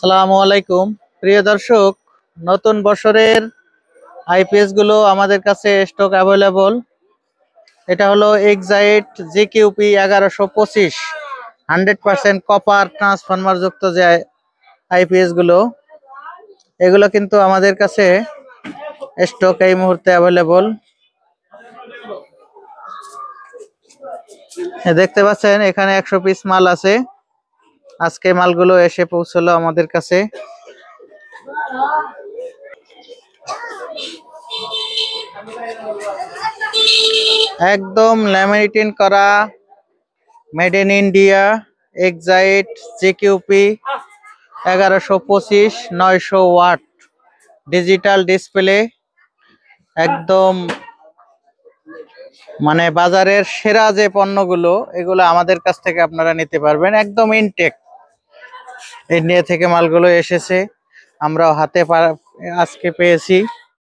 আসসালামু আলাইকুম প্রিয় দর্শক, নতুন বছরের আইপিএস গুলো আমাদের কাছে স্টক অ্যাভেলেবল। এটা হলো এক্সাইট জিকিউপি 1125 100% কপার ট্রান্সফরমার যুক্ত যে আইপিএস গুলো, এগুলো কিন্তু আমাদের কাছে স্টক এই মুহূর্তে অ্যাভেলেবল। দেখতে পাচ্ছেন এখানে 100 পিস মাল আছে। আজকে মালগুলো এসে পৌঁছলো আমাদের কাছে। একদম ল্যামিনেটিং করা, made in India Excite GQP 1125 900 watt digital display. একদম মানে বাজারের সেরা যে পণ্যগুলো, এগুলো আমাদের কাছ থেকে আপনারা নিতে পারবেন একদম ইনটেক। ইন্ডিয়া থেকে মালগুলো এসেছে, আমরাও হাতে আজকে পেয়েছি।